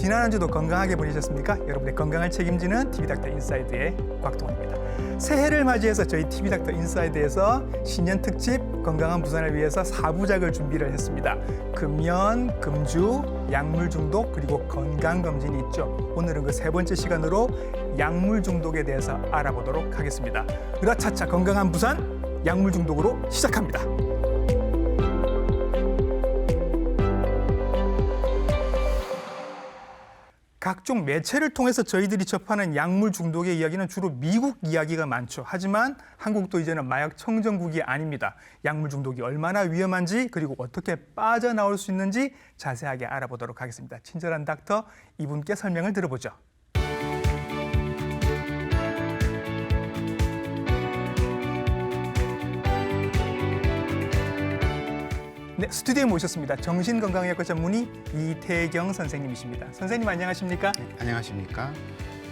지난 한 주도 건강하게 보내셨습니까? 여러분의 건강을 책임지는 TV닥터 인사이드의 곽동원입니다. 새해를 맞이해서 저희 TV닥터 인사이드에서 신년 특집 건강한 부산을 위해서 4부작을 준비를 했습니다. 금연, 금주, 약물 중독 그리고 건강 검진이 있죠. 오늘은 그 세 번째 시간으로 약물 중독에 대해서 알아보도록 하겠습니다. 으라차차 건강한 부산 약물 중독으로 시작합니다. 각종 매체를 통해서 저희들이 접하는 약물 중독의 이야기는 주로 미국 이야기가 많죠. 하지만 한국도 이제는 마약 청정국이 아닙니다. 약물 중독이 얼마나 위험한지 그리고 어떻게 빠져나올 수 있는지 자세하게 알아보도록 하겠습니다. 친절한 닥터 이분께 설명을 들어보죠. 네, 스튜디오에 모셨습니다. 정신건강의학과 전문의 이태경 선생님이십니다. 선생님 안녕하십니까? 네, 안녕하십니까?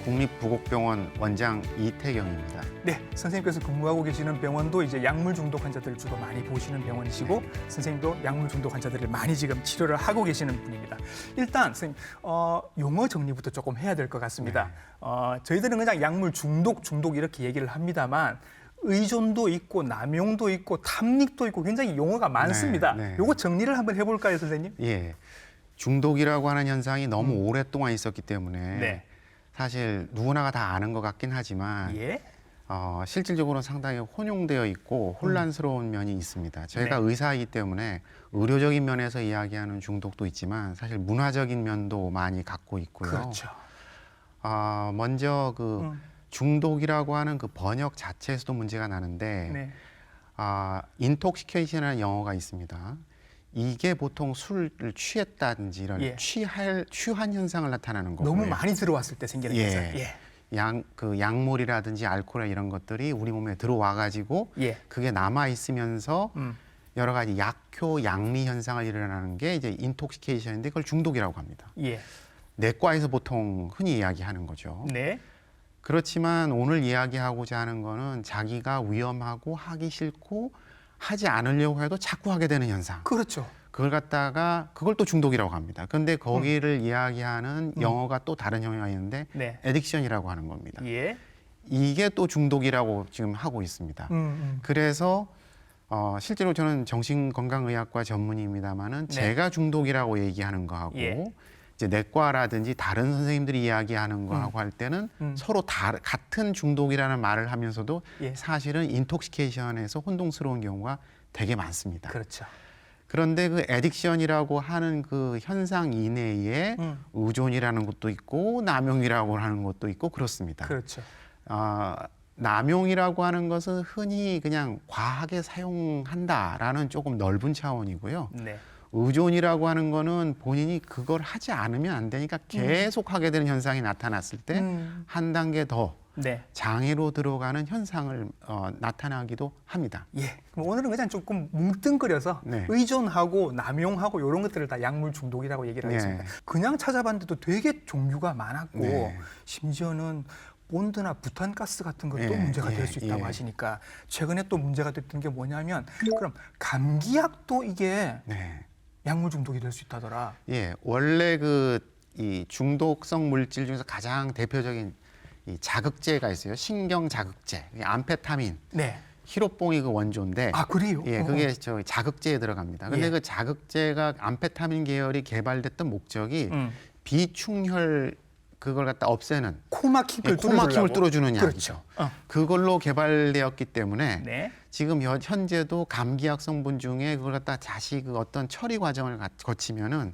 국립부곡병원 원장 이태경입니다. 네, 선생님께서 근무하고 계시는 병원도 이제 약물 중독 환자들을 주로 많이 보시는 병원이시고 선생님도 약물 중독 환자들을 많이 지금 치료를 하고 계시는 분입니다. 일단 선생님 용어 정리부터 조금 해야 될 것 같습니다. 저희들은 그냥 약물 중독 이렇게 얘기를 합니다만 의존도 있고 남용도 있고 탐닉도 있고 굉장히 용어가 많습니다. 요거 정리를 한번 해볼까요, 선생님? 예, 중독이라고 하는 현상이 너무 오랫동안 있었기 때문에 사실 누구나가 다 아는 것 같긴 하지만 실질적으로는 상당히 혼용되어 있고 혼란스러운 면이 있습니다. 저희가 의사이기 때문에 의료적인 면에서 이야기하는 중독도 있지만 사실 문화적인 면도 많이 갖고 있고요. 그렇죠. 먼저 중독이라고 하는 그 번역 자체에서도 문제가 나는데 인톡시케이션이라는 영어가 있습니다. 이게 보통 술을 취했다든지 이런 취한 현상을 나타내는 거고요. 너무 많이 들어왔을 때 생기는 현상. 약물이라든지 알코올 이런 것들이 우리 몸에 들어와 가지고 그게 남아 있으면서 여러 가지 약효, 약리 현상을 일어나는 게 이제 인톡시케이션인데 그걸 중독이라고 합니다. 내과에서 보통 흔히 이야기하는 거죠. 그렇지만 오늘 이야기하고자 하는 거는 자기가 위험하고 하기 싫고 하지 않으려고 해도 자꾸 하게 되는 현상. 그렇죠. 그걸 또 중독이라고 합니다. 근데 거기를 이야기하는 영어가 또 다른 영어가 있는데 에딕션이라고 하는 겁니다. 이게 또 중독이라고 지금 하고 있습니다. 그래서 실제로 저는 정신건강의학과 전문의입니다만은 제가 중독이라고 얘기하는 거하고 이제 내과라든지 다른 선생님들이 이야기하는 거하고 할 때는 서로 같은 중독이라는 말을 하면서도 사실은 인톡시케이션에서 혼동스러운 경우가 되게 많습니다. 그렇죠. 그런데 그 에딕션이라고 하는 그 현상 이내에 의존이라는 것도 있고 남용이라고 하는 것도 있고 그렇습니다. 그렇죠. 남용이라고 하는 것은 흔히 그냥 과하게 사용한다라는 조금 넓은 차원이고요. 의존이라고 하는 거는 본인이 그걸 하지 않으면 안 되니까 계속 하게 되는 현상이 나타났을 때 한 단계 더 장애로 들어가는 현상을 나타나기도 합니다. 그럼 오늘은 그냥 조금 뭉뚱그려서 의존하고 남용하고 이런 것들을 다 약물 중독이라고 얘기를 하겠습니다. 그냥 찾아봤는데도 되게 종류가 많았고 심지어는 본드나 부탄가스 같은 것도 문제가 될 수 있다고 하시니까 최근에 또 문제가 됐던 게 뭐냐면 그럼 감기약도 이게 약물 중독이 될 수 있다더라. 원래 이 중독성 물질 중에서 가장 대표적인 이 자극제가 있어요. 신경 자극제, 암페타민. 히로뽕이 그 원조인데. 그래요? 그게 저 자극제에 들어갑니다. 근데 그 자극제가 암페타민 계열이 개발됐던 목적이 비충혈 그걸 갖다 없애는 코막힘을 뚫어주는 약이죠. 그걸로 개발되었기 때문에 지금 현재도 감기약 성분 중에 그걸 갖다 다시 그 어떤 처리 과정을 거치면은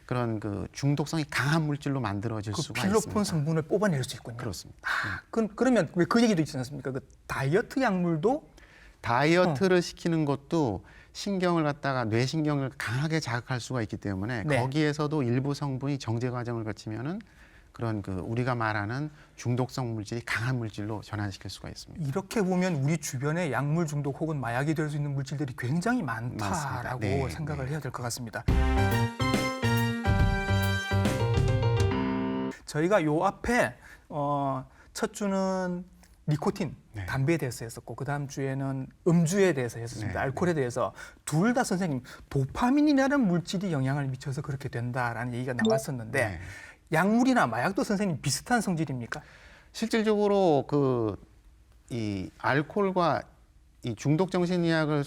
그런 그 중독성이 강한 물질로 만들어질 수가 있습니다. 필로폰 성분을 뽑아낼 수 있군요. 그렇습니다. 그러면 왜 그 얘기도 있지 않습니까? 그 다이어트 약물도 다이어트를 시키는 것도 신경을 갖다가 뇌신경을 강하게 자극할 수가 있기 때문에 거기에서도 일부 성분이 정제 과정을 거치면은 그런 우리가 말하는 중독성 물질이 강한 물질로 전환시킬 수가 있습니다. 이렇게 보면 우리 주변에 약물 중독 혹은 마약이 될 수 있는 물질들이 굉장히 많다라고 생각을 해야 될 것 같습니다. 저희가 요 앞에 첫 주는 니코틴, 담배에 대해서 했었고 그 다음 주에는 음주에 대해서 했었습니다. 알코올에 대해서 둘 다 선생님 도파민이라는 물질이 영향을 미쳐서 그렇게 된다라는 얘기가 나왔었는데 약물이나 마약도 선생님 비슷한 성질입니까? 실질적으로 이 알코올과 이 중독 정신의학을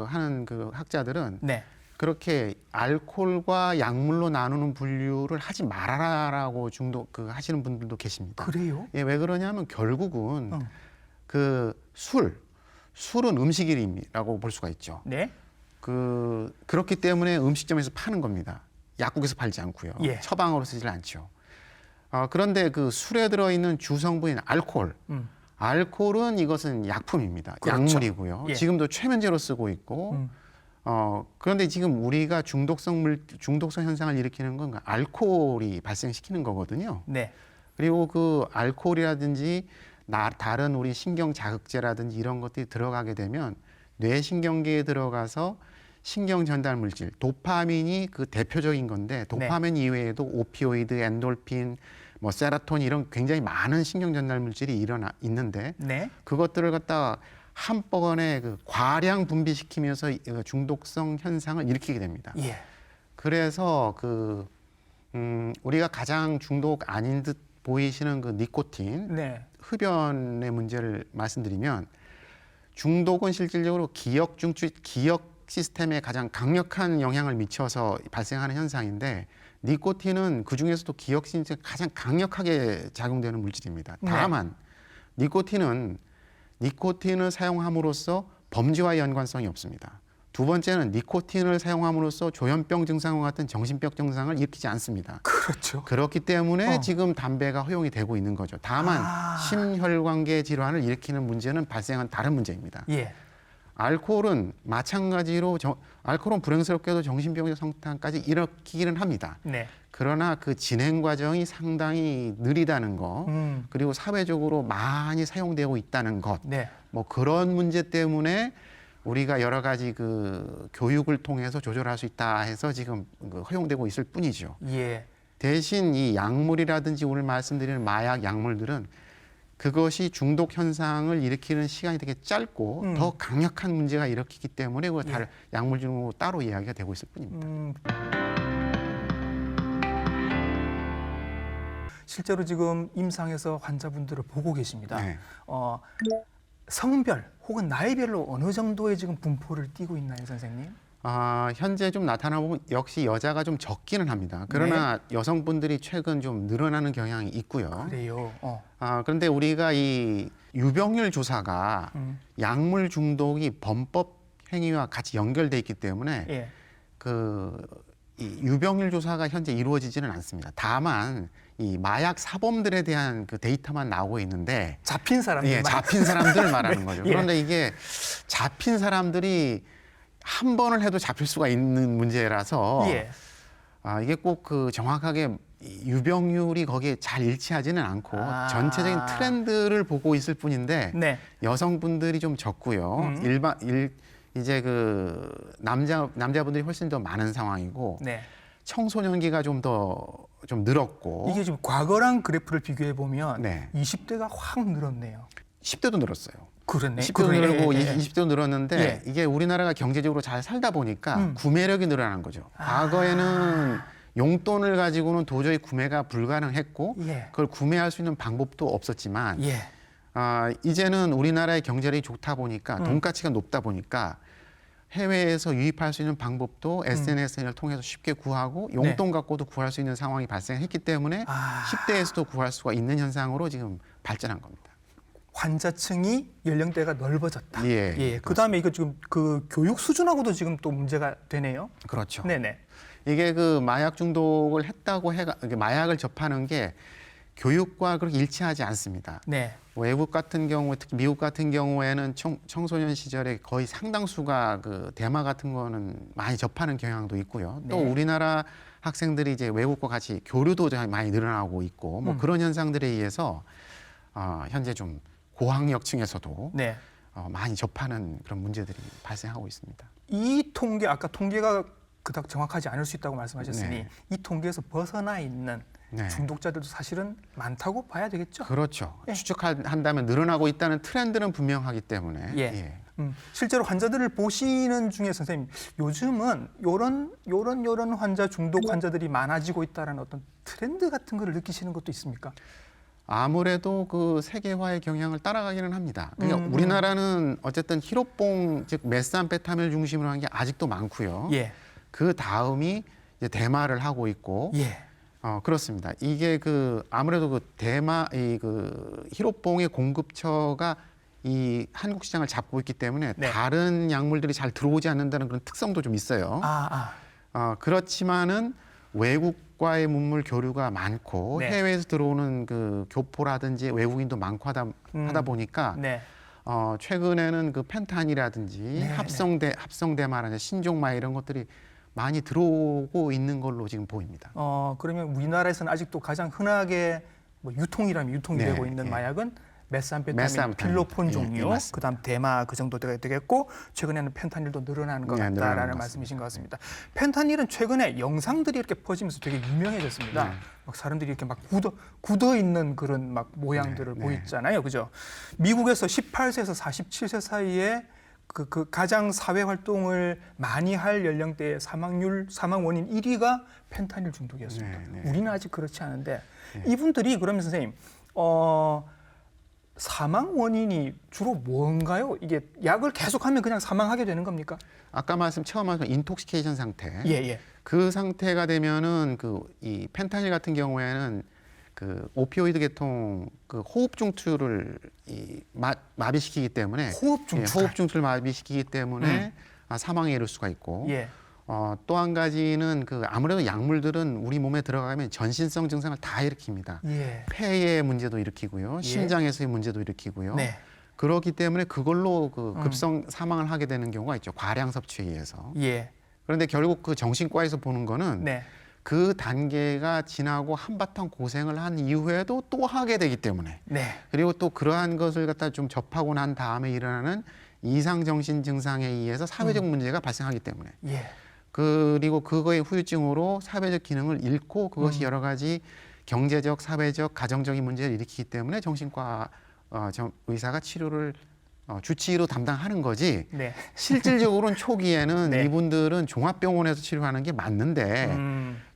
하는 그 학자들은 네. 그렇게 알코올과 약물로 나누는 분류를 하지 말아라라고 하시는 분들도 계십니다. 그래요? 예, 왜 그러냐면 결국은 술은 음식이라고 볼 수가 있죠. 네. 그렇기 때문에 음식점에서 파는 겁니다. 약국에서 팔지 않고요. 예. 처방으로 쓰질 않죠. 그런데 그 술에 들어있는 주성분인 알코올은 이것은 약품입니다. 그렇죠. 약물이고요. 예. 지금도 최면제로 쓰고 있고 그런데 지금 우리가 중독성 현상을 일으키는 건 알코올이 발생시키는 거거든요. 네. 그리고 그 알코올이라든지 다른 우리 신경 자극제라든지 이런 것들이 들어가게 되면 뇌신경계에 들어가서 신경 전달 물질, 도파민이 그 대표적인 건데 도파민 네. 이외에도 오피오이드, 엔돌핀, 뭐 세로토닌 이런 굉장히 많은 신경 전달 물질이 있는데 네. 그것들을 갖다가 한꺼번에 과량 분비시키면서 중독성 현상을 일으키게 됩니다. 예. 그래서 우리가 가장 중독 아닌 듯 보이시는 그 니코틴, 네. 흡연의 문제를 말씀드리면 중독은 실질적으로 기억 시스템에 가장 강력한 영향을 미쳐서 발생하는 현상인데 니코틴은 그 중에서도 기억 시스템에 가장 강력하게 작용되는 물질입니다. 다만 니코틴을 사용함으로써 범죄와 연관성이 없습니다. 두 번째는 니코틴을 사용함으로써 조현병 증상과 같은 정신병 증상을 일으키지 않습니다. 그렇죠. 그렇기 때문에 지금 담배가 허용이 되고 있는 거죠. 다만 심혈관계 질환을 일으키는 문제는 발생한 다른 문제입니다. 예. 알코올은 마찬가지로 알코올은 불행스럽게도 정신병의 성탄까지 일으키기는 합니다. 네. 그러나 그 진행 과정이 상당히 느리다는 거, 그리고 사회적으로 많이 사용되고 있다는 것, 네. 뭐 그런 문제 때문에 우리가 여러 가지 교육을 통해서 조절할 수 있다 해서 지금 허용되고 있을 뿐이죠. 예. 대신 이 약물이라든지 오늘 말씀드리는 마약 약물들은 그것이 중독 현상을 일으키는 시간이 되게 짧고 더 강력한 문제가 일으키기 때문에 다른 약물 중으로 따로 이야기가 되고 있을 뿐입니다. 실제로 지금 임상에서 환자분들을 보고 계십니다. 네. 성별 혹은 나이별로 어느 정도의 지금 분포를 띠고 있나요, 선생님? 현재 좀 나타나보면 역시 여자가 좀 적기는 합니다. 그러나 여성분들이 최근 좀 늘어나는 경향이 있고요. 그래요. 그런데 우리가 이 유병률 조사가 약물 중독이 범법 행위와 같이 연결돼 있기 때문에 이 유병률 조사가 현재 이루어지지는 않습니다. 다만 이 마약 사범들에 대한 그 데이터만 나오고 있는데 잡힌 사람들, 잡힌 사람들을 말하는 거죠. 예. 그런데 이게 잡힌 사람들이 한 번을 해도 잡힐 수가 있는 문제라서 이게 꼭 정확하게 유병률이 거기에 잘 일치하지는 않고 전체적인 트렌드를 보고 있을 뿐인데 여성분들이 좀 적고요. 이제 남자분들이 훨씬 더 많은 상황이고 청소년기가 좀 늘었고 이게 지금 과거랑 그래프를 비교해 보면 20대가 확 늘었네요. 10대도 늘었어요. 그렇네. 10대도 늘고 20대도 늘었는데 이게 우리나라가 경제적으로 잘 살다 보니까 구매력이 늘어난 거죠. 과거에는 용돈을 가지고는 도저히 구매가 불가능했고 그걸 구매할 수 있는 방법도 없었지만 이제는 우리나라의 경제력이 좋다 보니까 돈가치가 높다 보니까 해외에서 유입할 수 있는 방법도 SNS를 통해서 쉽게 구하고 용돈 갖고도 구할 수 있는 상황이 발생했기 때문에 10대에서도 구할 수가 있는 현상으로 지금 발전한 겁니다. 환자층이 연령대가 넓어졌다. 그다음에 이거 지금 교육 수준하고도 지금 또 문제가 되네요. 그렇죠. 네네. 이게 마약 중독을 했다고 마약을 접하는 게 교육과 그렇게 일치하지 않습니다. 외국 같은 경우, 특히 미국 같은 경우에는 청소년 시절에 거의 상당수가 대마 같은 거는 많이 접하는 경향도 있고요. 또 우리나라 학생들이 이제 외국과 같이 교류도 많이 늘어나고 있고 뭐 그런 현상들에 의해서 현재 좀 고학력층에서도 많이 접하는 그런 문제들이 발생하고 있습니다. 이 통계, 아까 통계가 그닥 정확하지 않을 수 있다고 말씀하셨으니 이 통계에서 벗어나 있는 중독자들도 사실은 많다고 봐야 되겠죠? 그렇죠. 추측한다면 늘어나고 있다는 트렌드는 분명하기 때문에 실제로 환자들을 보시는 중에 선생님 요즘은 요런 환자 중독 환자들이 많아지고 있다는 어떤 트렌드 같은 거를 느끼시는 것도 있습니까? 아무래도 그 세계화의 경향을 따라가기는 합니다. 그러니까 우리나라는 어쨌든 히로뽕 즉 메스암페타민을 중심으로 한 게 아직도 많고요. 예. 그 다음이 이제 대마를 하고 있고, 예. 그렇습니다. 이게 그 아무래도 그 대마 그 히로뽕의 공급처가 이 한국 시장을 잡고 있기 때문에 네. 다른 약물들이 잘 들어오지 않는다는 그런 특성도 좀 있어요. 그렇지만은 외국과의 문물 교류가 많고 네. 해외에서 들어오는 그 교포라든지 외국인도 많고 하다 보니까 네. 최근에는 그 펜탄이라든지 네, 합성대마라든지 신종마 이런 것들이 많이 들어오고 있는 걸로 지금 보입니다. 그러면 우리나라에서는 아직도 가장 흔하게 뭐 유통이 네, 되고 있는 예. 마약은 메스암페타민, 필로폰 종류, 예, 그다음 대마 그 정도 되겠고 최근에는 펜타닐도 늘어나는 것 같다라는 말씀이신 것 같습니다. 펜타닐은 최근에 영상들이 이렇게 퍼지면서 되게 유명해졌습니다. 네. 막 사람들이 이렇게 막 굳어 있는 그런 막 모양들을 보이잖아요, 그죠? 미국에서 18세에서 47세 사이에 그 가장 사회 활동을 많이 할 연령대의 사망 원인 1위가 펜타닐 중독이었습니다. 우리는 아직 그렇지 않은데 이분들이 그러면 선생님 사망 원인이 주로 뭔가요? 이게 약을 계속하면 그냥 사망하게 되는 겁니까? 아까 처음 말씀 인톡시케이션 상태. 예. 그 상태가 되면은 이 펜타닐 같은 경우에는 그 오피오이드 계통 그 호흡 중추를 마비시키기 때문에 호흡 중추를 마비시키기 때문에 사망에 이를 수가 있고 또 한 가지는 아무래도 약물들은 우리 몸에 들어가면 전신성 증상을 다 일으킵니다. 폐의 문제도 일으키고요, 심장에서의 문제도 일으키고요. 그렇기 때문에 그걸로 급성 사망을 하게 되는 경우가 있죠. 과량 섭취에 의해서. 그런데 결국 그 정신과에서 보는 거는 그 단계가 지나고 한바탕 고생을 한 이후에도 또 하게 되기 때문에 그리고 또 그러한 것을 갖다 좀 접하고 난 다음에 일어나는 이상 정신 증상에 의해서 사회적 문제가 발생하기 때문에 그리고 그거의 후유증으로 사회적 기능을 잃고 그것이 여러 가지 경제적, 사회적, 가정적인 문제를 일으키기 때문에 정신과 의사가 치료를 주치의로 담당하는 거지 실질적으로는 초기에는 이분들은 종합병원에서 치료하는 게 맞는데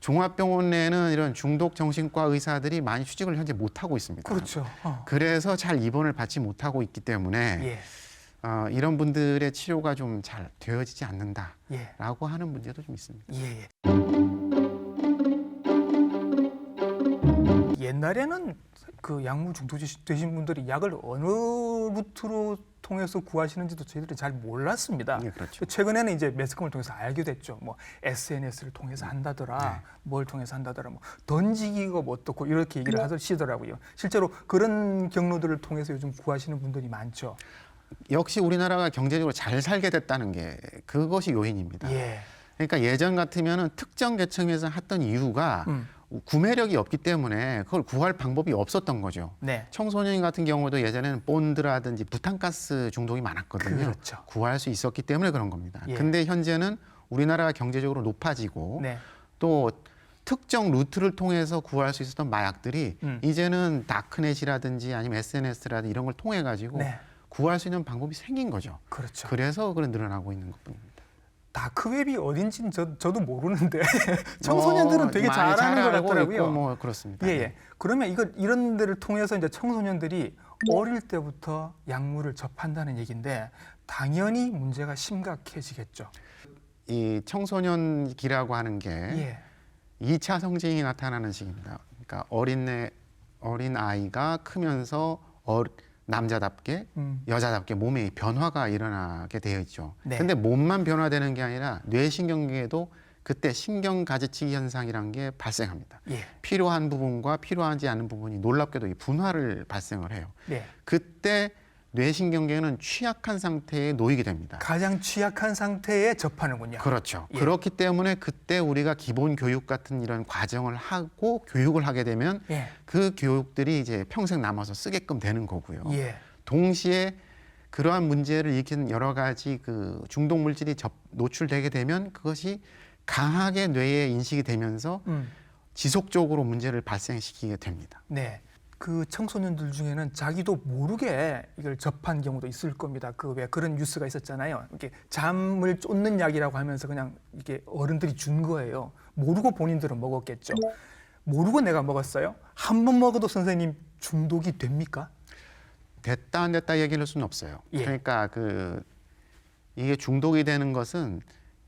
종합병원에는 이런 중독 정신과 의사들이 많이 휴직을 현재 못하고 있습니다. 그렇죠. 그래서 잘 입원을 받지 못하고 있기 때문에 이런 분들의 치료가 좀 잘 되어지지 않는다라고 하는 문제도 좀 있습니다. 옛날에는 그 약물 중독 되신 분들이 약을 어느 루트로 통해서 구하시는지도 저희들이 잘 몰랐습니다. 그렇죠. 최근에는 이제 매스컴을 통해서 알게 됐죠. 뭐 SNS를 통해서 한다더라, 뭘 통해서 한다더라, 뭐 던지기가 뭐 어떻고 이렇게 얘기를 하시더라고요. 실제로 그런 경로들을 통해서 요즘 구하시는 분들이 많죠. 역시 우리나라가 경제적으로 잘 살게 됐다는 게 그것이 요인입니다. 그러니까 예전 같으면은 특정 계층에서 했던 이유가 구매력이 없기 때문에 그걸 구할 방법이 없었던 거죠. 청소년 같은 경우도 예전에는 본드라든지 부탄가스 중독이 많았거든요. 그렇죠. 구할 수 있었기 때문에 그런 겁니다. 근데 현재는 우리나라가 경제적으로 높아지고 또 특정 루트를 통해서 구할 수 있었던 마약들이 이제는 다크넷이라든지 아니면 SNS라든지 이런 걸 통해 가지고 구할 수 있는 방법이 생긴 거죠. 그렇죠. 그래서 늘어나고 있는 것뿐입니다. 다크웹이 어딘지는 저도 모르는데 청소년들은 되게 잘 아는 것 같더라고요. 뭐 그렇습니다. 그러면 이런 데를 통해서 이제 청소년들이 어릴 때부터 약물을 접한다는 얘기인데 당연히 문제가 심각해지겠죠. 이 청소년기라고 하는 게 2차 성징이 나타나는 시기입니다. 그러니까 어린 아이가 크면서 남자답게 여자답게 몸에 변화가 일어나게 되어 있죠. 근데 몸만 변화되는 게 아니라 뇌신경계에도 그때 신경 가지치기 현상이라는 게 발생합니다. 필요한 부분과 필요하지 않은 부분이 놀랍게도 이 분화를 발생을 해요. 그때 뇌신경계는 취약한 상태에 놓이게 됩니다. 가장 취약한 상태에 접하는군요. 그렇죠. 그렇기 때문에 그때 우리가 기본 교육 같은 이런 과정을 하고 교육을 하게 되면 그 교육들이 이제 평생 남아서 쓰게끔 되는 거고요. 동시에 그러한 문제를 일으키는 여러 가지 그 중독 물질이 노출되게 되면 그것이 강하게 뇌에 인식이 되면서 지속적으로 문제를 발생시키게 됩니다. 그 청소년들 중에는 자기도 모르게 이걸 접한 경우도 있을 겁니다. 그 왜 그런 뉴스가 있었잖아요. 이렇게 잠을 쫓는 약이라고 하면서 그냥 이게 어른들이 준 거예요. 모르고 본인들은 먹었겠죠. 모르고 내가 먹었어요. 한 번 먹어도 선생님 중독이 됩니까? 됐다 안 됐다 얘기할 수는 없어요. 예. 그러니까 이게 중독이 되는 것은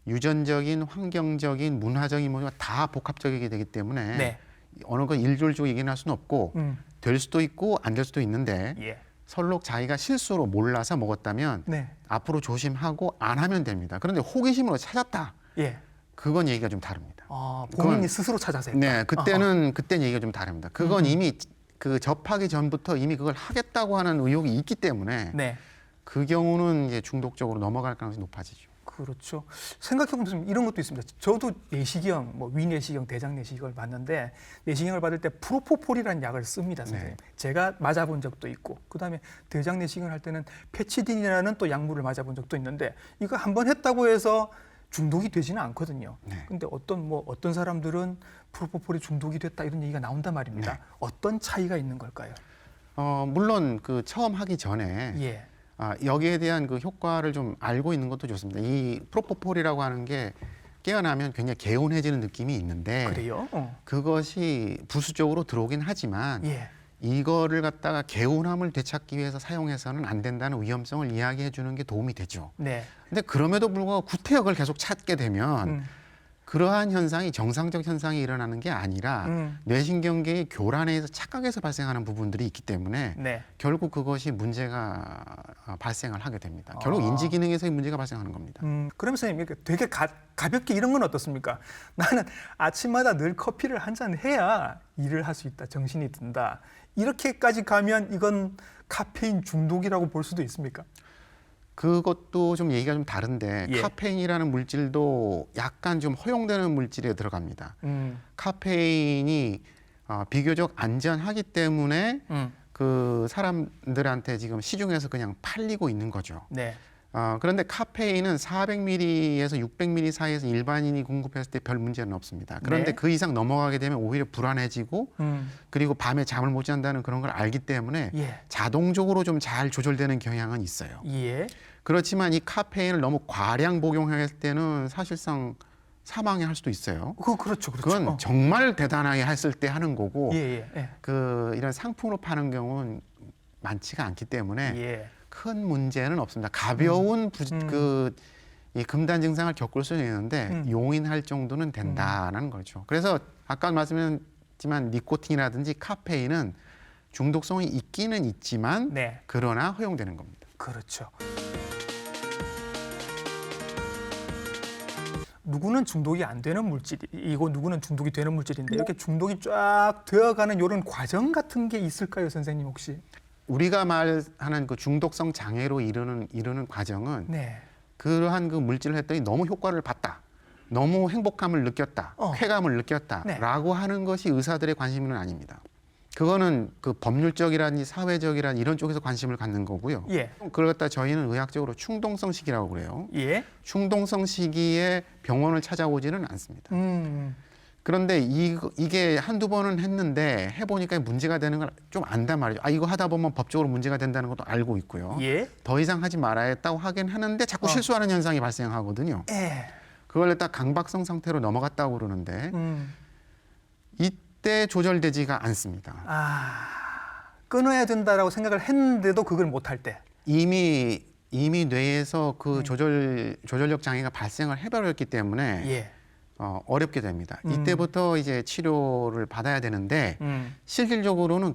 유전적인, 환경적인, 문화적인 모두가 다 복합적이게 되기 때문에 네. 어느 건 일률적으로 얘기할 수는 없고 될 수도 있고 안 될 수도 있는데 예. 설록 자기가 실수로 몰라서 먹었다면 네. 앞으로 조심하고 안 하면 됩니다. 그런데 호기심으로 찾았다. 예. 그건 얘기가 좀 다릅니다. 본인이 스스로 찾아서 했다. 네, 그때는 얘기가 좀 다릅니다. 그건 이미 그 접하기 전부터 이미 그걸 하겠다고 하는 의욕이 있기 때문에 네. 그 경우는 이제 중독적으로 넘어갈 가능성이 높아지죠. 그렇죠. 생각해보면 이런 것도 있습니다. 저도 내시경, 뭐 위내시경, 대장내시경을 받는데 내시경을 받을 때 프로포폴이라는 약을 씁니다, 선생님. 네. 제가 맞아본 적도 있고, 그다음에 대장내시경을 할 때는 페치딘이라는 또 약물을 맞아본 적도 있는데 이거 한번 했다고 해서 중독이 되지는 않거든요. 네. 근데 어떤 사람들은 프로포폴이 중독이 됐다 이런 얘기가 나온단 말입니다. 네. 어떤 차이가 있는 걸까요? 물론 그 처음 하기 전에 예. 여기에 대한 그 효과를 좀 알고 있는 것도 좋습니다. 이 프로포폴이라고 하는 게 깨어나면 굉장히 개운해지는 느낌이 있는데 그래요? 그것이 부수적으로 들어오긴 하지만 예. 이거를 갖다가 개운함을 되찾기 위해서 사용해서는 안 된다는 위험성을 이야기해 주는 게 도움이 되죠. 네. 근데 그럼에도 불구하고 구태역을 계속 찾게 되면 그러한 현상이 정상적 현상이 일어나는 게 아니라 뇌신경계의 교란에서 착각에서 발생하는 부분들이 있기 때문에 네. 결국 그것이 문제가 발생을 하게 됩니다. 결국 인지 기능에서의 문제가 발생하는 겁니다. 그럼 선생님 이렇게 되게 가볍게 이런 건 어떻습니까? 나는 아침마다 늘 커피를 한 잔 해야 일을 할 수 있다, 정신이 든다. 이렇게까지 가면 이건 카페인 중독이라고 볼 수도 있습니까? 그것도 좀 얘기가 좀 다른데 예. 카페인이라는 물질도 약간 좀 허용되는 물질에 들어갑니다. 카페인이 비교적 안전하기 때문에 그 사람들한테 지금 시중에서 그냥 팔리고 있는 거죠. 네. 그런데 카페인은 400ml에서 600ml 사이에서 일반인이 공급했을 때 별 문제는 없습니다. 그런데 네. 그 이상 넘어가게 되면 오히려 불안해지고 그리고 밤에 잠을 못 잔다는 그런 걸 알기 때문에 예. 자동적으로 좀 잘 조절되는 경향은 있어요. 예. 그렇지만 이 카페인을 너무 과량 복용할 때는 사실상 사망에 할 수도 있어요. 그렇죠. 그건 정말 대단하게 했을 때 하는 거고 예. 이런 상품으로 파는 경우는 많지가 않기 때문에 예. 큰 문제는 없습니다. 가벼운 이 금단 증상을 겪을 수는 있는데 용인할 정도는 된다는 거죠. 그래서 아까 말씀드렸지만 니코틴이라든지 카페인은 중독성이 있기는 있지만 네. 그러나 허용되는 겁니다. 그렇죠. 누구는 중독이 안 되는 물질이고 누구는 중독이 되는 물질인데 이렇게 중독이 쫙 되어가는 이런 과정 같은 게 있을까요, 선생님 혹시? 우리가 말하는 그 중독성 장애로 이르는 과정은 네. 그러한 그 물질을 했더니 너무 효과를 봤다. 너무 행복함을 느꼈다. 쾌감을 느꼈다라고 하는 것이 의사들의 관심은 아닙니다. 그거는 그 법률적이라든지 사회적이라든지 이런 쪽에서 관심을 갖는 거고요. 예. 그걸 갖다 저희는 의학적으로 충동성 시기라고 그래요. 예. 충동성 시기에 병원을 찾아오지는 않습니다. 그런데 이게 한두 번은 했는데 해보니까 문제가 되는 걸 좀 안단 말이죠. 이거 하다 보면 법적으로 문제가 된다는 것도 알고 있고요. 예. 더 이상 하지 말아야겠다고 하긴 하는데 자꾸 실수하는 현상이 발생하거든요. 그걸 갖다 강박성 상태로 넘어갔다고 그러는데 이때 조절되지가 않습니다. 끊어야 된다라고 생각을 했는데도 그걸 못할 때. 이미 뇌에서 그 조절력 장애가 발생을 해버렸기 때문에 예. 어렵게 됩니다. 이때부터 이제 치료를 받아야 되는데 실질적으로는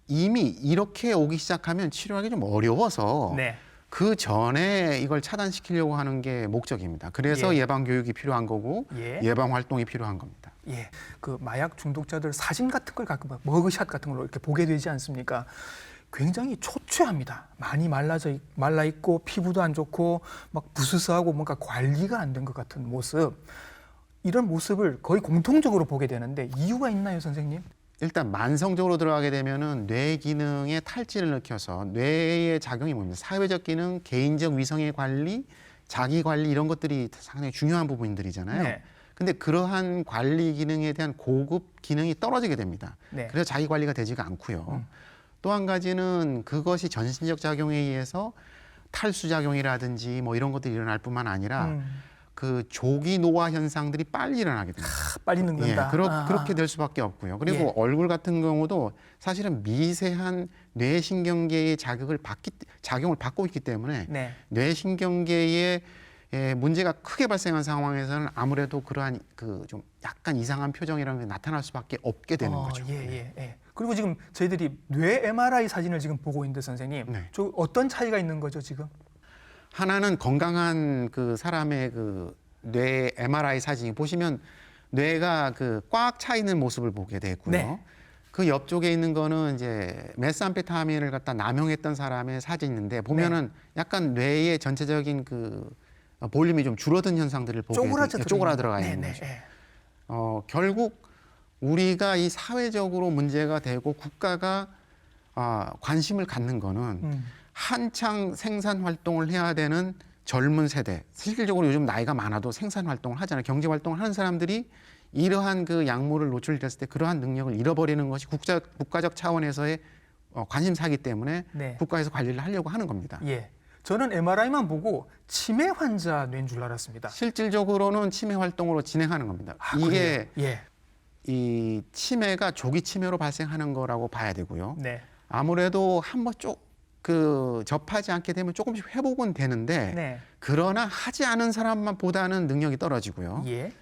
이미 이렇게 오기 시작하면 치료하기 좀 어려워서 네. 그 전에 이걸 차단시키려고 하는 게 목적입니다. 그래서 예방 교육이 필요한 거고 예방 활동이 필요한 겁니다. 예, 그 마약 중독자들 사진 같은 걸 가끔 머그샷 같은 걸로 이렇게 보게 되지 않습니까? 굉장히 초췌합니다. 많이 말라 있고 피부도 안 좋고 막 부스스하고 뭔가 관리가 안 된 것 같은 모습. 이런 모습을 거의 공통적으로 보게 되는데 이유가 있나요, 선생님? 일단 만성적으로 들어가게 되면은 뇌 기능에 탈진을 일으켜서 뇌의 작용이 뭡니까? 사회적 기능, 개인적 위성의 관리, 자기 관리 이런 것들이 상당히 중요한 부분들이잖아요. 네. 근데 그러한 관리 기능에 대한 고급 기능이 떨어지게 됩니다. 네. 그래서 자기 관리가 되지가 않고요. 또 한 가지는 그것이 전신적 작용에 의해서 탈수 작용이라든지 뭐 이런 것들이 일어날 뿐만 아니라 그 조기 노화 현상들이 빨리 일어나게 됩니다. 빨리 늙는다. 그렇게 될 수밖에 없고요. 그리고 예. 얼굴 같은 경우도 사실은 미세한 뇌신경계의 작용을 받고 있기 때문에 네. 뇌신경계에 문제가 크게 발생한 상황에서는 아무래도 그러한 그 좀 약간 이상한 표정이라는 게 나타날 수밖에 없게 되는 거죠. 예. 그리고 지금 저희들이 뇌 MRI 사진을 지금 보고 있는데 선생님, 네. 저 어떤 차이가 있는 거죠 지금? 하나는 건강한 그 사람의 그 뇌 MRI 사진이 보시면 뇌가 그 꽉 차 있는 모습을 보게 되고요. 네. 그 옆쪽에 있는 거는 이제 메스암페타민을 갖다 남용했던 사람의 사진인데 보면은 약간 뇌의 전체적인 그 볼륨이 좀 줄어든 현상들을 보게 쪼그라들어가 있는 거죠. 결국 우리가 이 사회적으로 문제가 되고 국가가 관심을 갖는 거는 한창 생산 활동을 해야 되는 젊은 세대, 실질적으로 요즘 나이가 많아도 생산 활동을 하잖아요. 경제 활동을 하는 사람들이 이러한 그 약물을 노출됐을 때 그러한 능력을 잃어버리는 것이 국가적 차원에서의 관심사이기 때문에 네. 국가에서 관리를 하려고 하는 겁니다. 예. 저는 MRI만 보고 치매 환자 뇌인 줄 알았습니다. 실질적으로는 치매 활동으로 진행하는 겁니다. 이게 예. 이 치매가 조기 치매로 발생하는 거라고 봐야 되고요. 네. 아무래도 한번 접하지 않게 되면 조금씩 회복은 되는데 네. 그러나 하지 않은 사람만 보다는 능력이 떨어지고요. 예.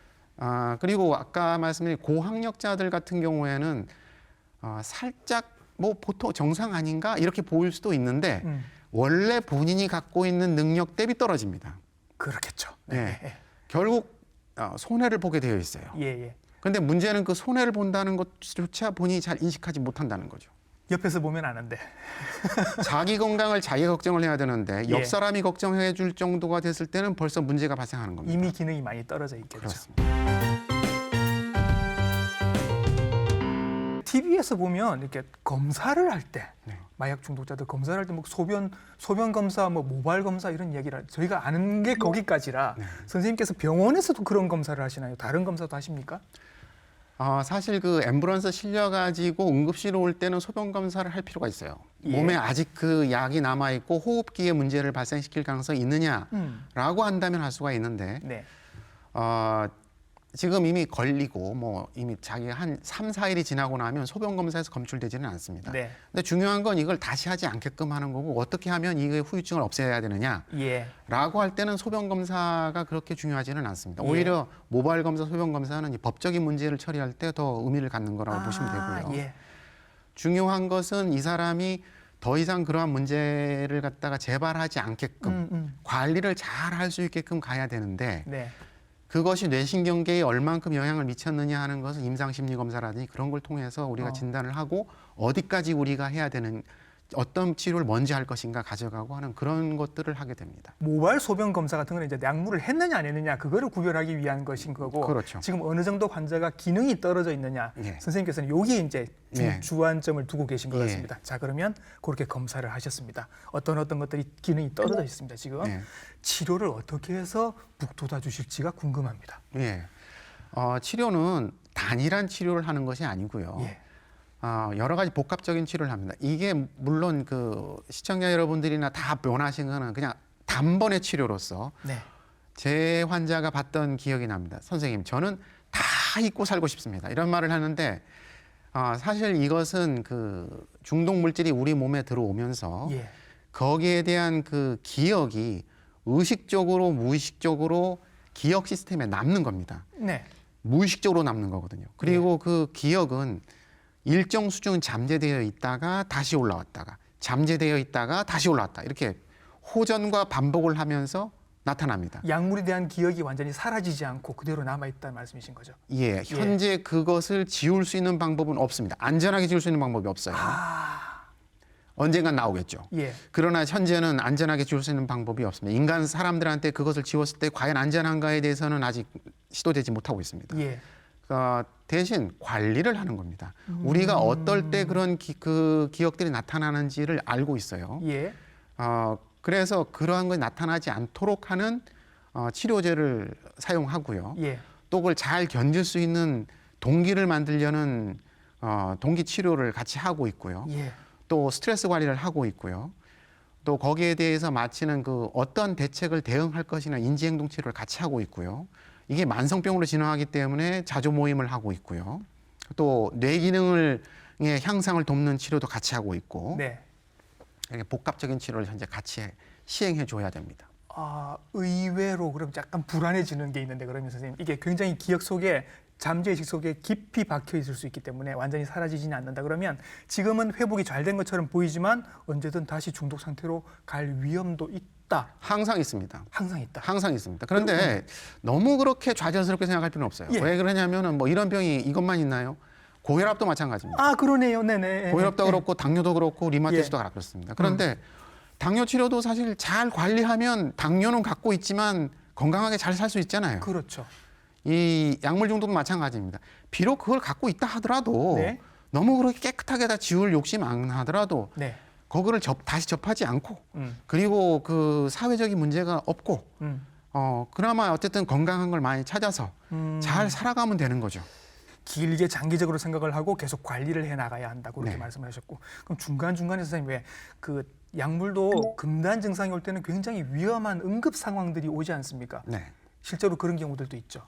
그리고 아까 말씀드린 고학력자들 같은 경우에는 살짝 뭐 보통 정상 아닌가 이렇게 보일 수도 있는데 원래 본인이 갖고 있는 능력 대비 떨어집니다. 그렇겠죠. 네. 결국 손해를 보게 되어 있어요. 예. 그런데 문제는 그 손해를 본다는 것조차 본인이 잘 인식하지 못한다는 거죠. 옆에서 보면 아는데. 자기 건강을 자기가 걱정을 해야 되는데 예. 옆 사람이 걱정해 줄 정도가 됐을 때는 벌써 문제가 발생하는 겁니다. 이미 기능이 많이 떨어져 있겠죠. 그렇습니다. TV에서 보면 이렇게 검사를 할 때 네. 마약 중독자들 검사를 할 때 뭐 소변 검사, 뭐 모발 검사 이런 얘기를 저희가 아는 게 거기까지라 선생님께서 병원에서도 그런 검사를 하시나요? 다른 검사도 하십니까? 사실 그 앰뷸런스 실려가지고 응급실로 올 때는 소변 검사를 할 필요가 있어요. 예. 몸에 아직 그 약이 남아 있고 호흡기에 문제를 발생시킬 가능성이 있느냐라고 한다면 할 수가 있는데 네. 지금 이미 걸리고 뭐 이미 자기가 한 3, 4일이 지나고 나면 소변 검사에서 검출되지는 않습니다. 네. 근데 중요한 건 이걸 다시 하지 않게끔 하는 거고 어떻게 하면 이게 후유증을 없애야 되느냐. 예. 라고 할 때는 소변 검사가 그렇게 중요하지는 않습니다. 오히려 모발 검사, 소변 검사는 이 법적인 문제를 처리할 때 더 의미를 갖는 거라고 보시면 되고요. 예. 중요한 것은 이 사람이 더 이상 그러한 문제를 갖다가 재발하지 않게끔 관리를 잘 할 수 있게끔 가야 되는데 네. 그것이 뇌신경계에 얼만큼 영향을 미쳤느냐 하는 것은 임상심리검사라든지 그런 걸 통해서 우리가 진단을 하고 어디까지 우리가 해야 되는 어떤 치료를 먼저 할 것인가 가져가고 하는 그런 것들을 하게 됩니다. 모발 소변 검사 같은 거는 이제 약물을 했느냐 안 했느냐 그거를 구별하기 위한 것인 거고 그렇죠. 지금 어느 정도 환자가 기능이 떨어져 있느냐 예. 선생님께서는 여기에 이제 예. 주안점을 두고 계신 것 예. 같습니다. 자 그러면 그렇게 검사를 하셨습니다. 어떤 것들이 기능이 떨어져 있습니다. 지금 예. 치료를 어떻게 해서 북돋아 주실지가 궁금합니다. 예. 치료는 단일한 치료를 하는 것이 아니고요. 예. 여러 가지 복합적인 치료를 합니다. 이게 물론 그 시청자 여러분들이나 다 원하시는 거는 그냥 단번의 치료로서 네. 제 환자가 받던 기억이 납니다. 선생님, 저는 다 잊고 살고 싶습니다. 이런 말을 하는데 사실 이것은 그 중독 물질이 우리 몸에 들어오면서 예. 거기에 대한 그 기억이 의식적으로 무의식적으로 기억 시스템에 남는 겁니다. 네. 무의식적으로 남는 거거든요. 그리고 그 기억은 일정 수준 잠재되어 있다가 다시 올라왔다가 잠재되어 있다가 다시 올라왔다. 이렇게 호전과 반복을 하면서 나타납니다. 약물에 대한 기억이 완전히 사라지지 않고 그대로 남아있다는 말씀이신 거죠? 예, 현재 그것을 지울 수 있는 방법은 없습니다. 안전하게 지울 수 있는 방법이 없어요. 언젠간 나오겠죠. 예. 그러나 현재는 안전하게 지울 수 있는 방법이 없습니다. 인간 사람들한테 그것을 지웠을 때 과연 안전한가에 대해서는 아직 시도되지 못하고 있습니다. 예. 대신 관리를 하는 겁니다. 우리가 어떨 때 그런 그 기억들이 나타나는지를 알고 있어요. 예. 그래서 그러한 것이 나타나지 않도록 하는 치료제를 사용하고요. 예. 또 그걸 잘 견딜 수 있는 동기를 만들려는 동기 치료를 같이 하고 있고요. 예. 또 스트레스 관리를 하고 있고요. 또 거기에 대해서 마치는 그 어떤 대책을 대응할 것이나 인지행동 치료를 같이 하고 있고요. 이게 만성병으로 진화하기 때문에 자조 모임을 하고 있고요. 또 뇌 기능을 향상을 돕는 치료도 같이 하고 있고 네. 이렇게 복합적인 치료를 현재 같이 시행해 줘야 됩니다. 아, 의외로 그럼 약간 불안해지는 게 있는데 그러면 선생님 이게 굉장히 기억 속에 잠재의식 속에 깊이 박혀 있을 수 있기 때문에 완전히 사라지지는 않는다. 그러면 지금은 회복이 잘 된 것처럼 보이지만 언제든 다시 중독 상태로 갈 위험도 있다. 항상 있습니다. 항상 있다. 항상 있습니다. 그런데 너무 그렇게 좌절스럽게 생각할 필요는 없어요. 예. 왜 그러냐면은 뭐 이런 병이 이것만 있나요? 고혈압도 마찬가지입니다. 아, 그러네요. 네네. 고혈압도 그렇고 당뇨도 그렇고 리마티스도 예. 그렇습니다. 그런데 당뇨 치료도 사실 잘 관리하면 당뇨는 갖고 있지만 건강하게 잘 살 수 있잖아요. 그렇죠. 이 약물 중독도 마찬가지입니다. 비록 그걸 갖고 있다 하더라도 네. 너무 그렇게 깨끗하게 다 지울 욕심 안 하더라도 네. 그거를 다시 접하지 않고 그리고 그 사회적인 문제가 없고 그나마 어쨌든 건강한 걸 많이 찾아서 잘 살아가면 되는 거죠. 길게 장기적으로 생각을 하고 계속 관리를 해 나가야 한다고 그렇게 네. 말씀을 하셨고, 그럼 중간중간에 선생님 왜 그 약물도 금단 증상이 올 때는 굉장히 위험한 응급 상황들이 오지 않습니까? 네. 실제로 그런 경우들도 있죠.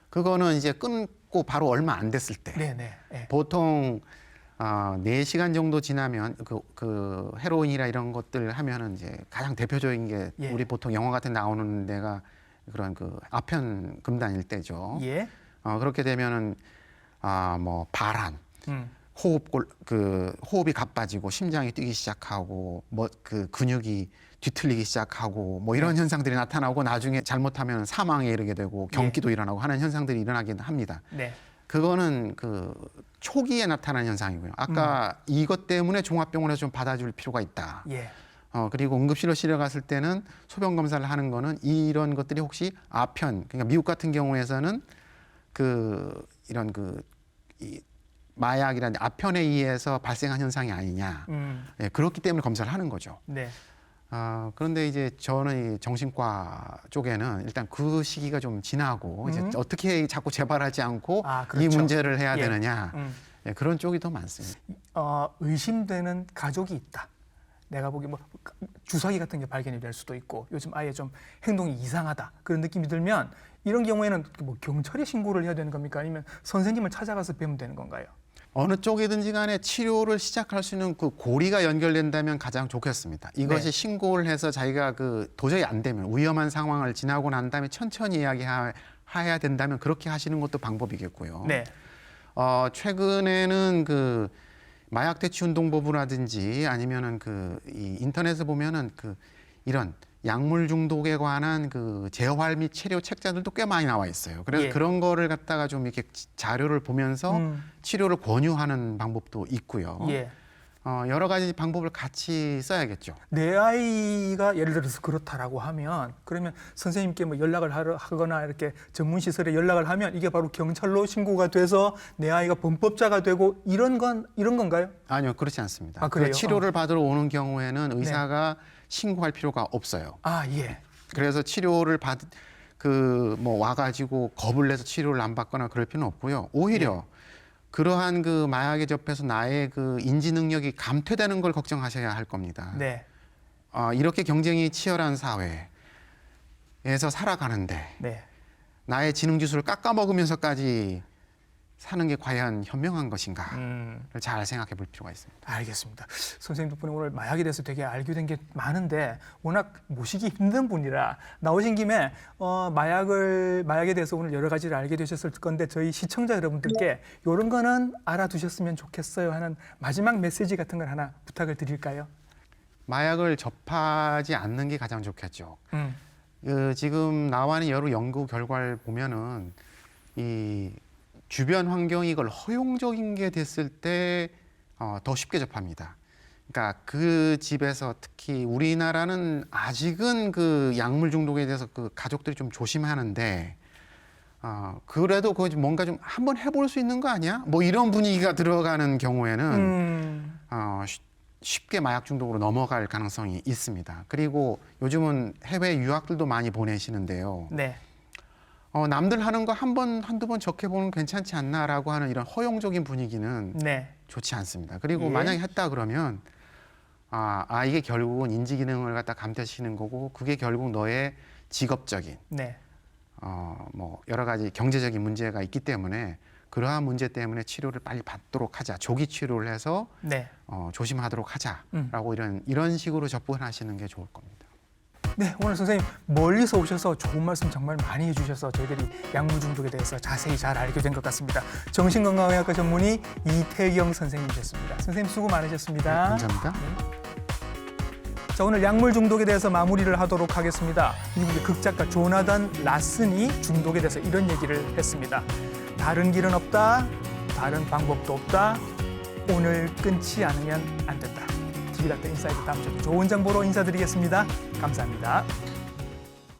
그거는 이제 끊고 바로 얼마 안 됐을 때 네네. 네. 보통 4시간 정도 지나면 그 헤로인이나 이런 것들 하면은 이제 가장 대표적인 게 예. 우리 보통 영화 같은 데 나오는 데가 그런 그 아편 금단일 때죠. 예. 그렇게 되면은 뭐 발한, 음. 호흡이 가빠지고 심장이 뛰기 시작하고 뭐 그 근육이 뒤틀리기 시작하고 뭐 이런 현상들이 나타나고 나중에 잘못하면 사망에 이르게 되고 경기도 일어나고 하는 현상들이 일어나긴 합니다. 네. 그거는 그 초기에 나타나는 현상이고요. 아까 이것 때문에 종합병원에서 좀 받아줄 필요가 있다. 예. 그리고 응급실로 실려갔을 때는 소변 검사를 하는 거는 이런 것들이 혹시 아편, 그러니까 미국 같은 경우에서는 이런 이 마약이라는 아편에 의해서 발생한 현상이 아니냐. 예, 그렇기 때문에 검사를 하는 거죠. 네. 그런데 이제 저는 이 정신과 쪽에는 일단 그 시기가 좀 지나고 이제 어떻게 자꾸 재발하지 않고 그렇죠. 이 문제를 해야 예. 되느냐. 예, 그런 쪽이 더 많습니다. 의심되는 가족이 있다. 내가 보기 뭐 주사기 같은 게 발견이 될 수도 있고 요즘 아예 좀 행동이 이상하다 그런 느낌이 들면 이런 경우에는 뭐 경찰에 신고를 해야 되는 겁니까? 아니면 선생님을 찾아가서 뵈면 되는 건가요? 어느 쪽이든지 간에 치료를 시작할 수 있는 그 고리가 연결된다면 가장 좋겠습니다. 이것이 네. 신고를 해서 자기가 도저히 안 되면 위험한 상황을 지나고 난 다음에 천천히 이야기해야 된다면 그렇게 하시는 것도 방법이겠고요. 네. 최근에는 마약 대치 운동본부라든지 아니면은 이 인터넷에 보면은 이런 약물 중독에 관한 재활 및 치료 책자들도 꽤 많이 나와 있어요. 그래서 예. 그런 거를 갖다가 좀 이렇게 자료를 보면서 치료를 권유하는 방법도 있고요. 예. 여러 가지 방법을 같이 써야겠죠. 내 아이가 예를 들어서 그렇다라고 하면 그러면 선생님께 뭐 연락을 하거나 이렇게 전문 시설에 연락을 하면 이게 바로 경찰로 신고가 돼서 내 아이가 범법자가 되고 이런 건가요? 아니요, 그렇지 않습니다. 그래요? 치료를 받으러 오는 경우에는 의사가 신고할 필요가 없어요. 예. 그래서 치료를 와가지고 겁을 내서 치료를 안 받거나 그럴 필요는 없고요. 오히려 그러한 마약에 접해서 나의 인지 능력이 감퇴되는 걸 걱정하셔야 할 겁니다. 네. 이렇게 경쟁이 치열한 사회에서 살아가는데 네. 나의 지능 지수를 깎아먹으면서까지 사는 게 과연 현명한 것인가를 잘 생각해 볼 필요가 있습니다. 알겠습니다. 선생님 덕분에 오늘 마약에 대해서 되게 알게 된 게 많은데 워낙 모시기 힘든 분이라 나오신 김에 마약에 대해서 오늘 여러 가지를 알게 되셨을 건데 저희 시청자 여러분들께 이런 거는 알아두셨으면 좋겠어요 하는 마지막 메시지 같은 걸 하나 부탁을 드릴까요? 마약을 접하지 않는 게 가장 좋겠죠. 지금 나와 있는 여러 연구 결과를 보면은 이 주변 환경이 이걸 허용적인 게 됐을 때 더 쉽게 접합니다. 그러니까 그 집에서 특히 우리나라는 아직은 약물 중독에 대해서 가족들이 좀 조심하는데 그래도 뭔가 좀 한번 해볼 수 있는 거 아니야? 뭐 이런 분위기가 들어가는 경우에는 쉽게 마약 중독으로 넘어갈 가능성이 있습니다. 그리고 요즘은 해외 유학들도 많이 보내시는데요. 네. 남들 하는 거 한두 번 적해보면 괜찮지 않나라고 하는 이런 허용적인 분위기는 네. 좋지 않습니다. 그리고 예. 만약에 했다 그러면 이게 결국은 인지 기능을 갖다 감퇴시키는 거고 그게 결국 너의 직업적인 네. 뭐 여러 가지 경제적인 문제가 있기 때문에 그러한 문제 때문에 치료를 빨리 받도록 하자. 조기 치료를 해서 네. 조심하도록 하자라고 이런 식으로 접근하시는 게 좋을 겁니다. 네, 오늘 선생님 멀리서 오셔서 좋은 말씀 정말 많이 해주셔서 저희들이 약물 중독에 대해서 자세히 잘 알게 된 것 같습니다. 정신건강의학과 전문의 이태경 선생님이셨습니다. 선생님 수고 많으셨습니다. 네, 감사합니다. 자, 오늘 약물 중독에 대해서 마무리를 하도록 하겠습니다. 미국의 극작가 조나단 라슨이 중독에 대해서 이런 얘기를 했습니다. 다른 길은 없다, 다른 방법도 없다, 오늘 끊지 않으면 안 된다. TV닥터 인사이드 다음 주도 좋은 정보로 인사드리겠습니다. 감사합니다.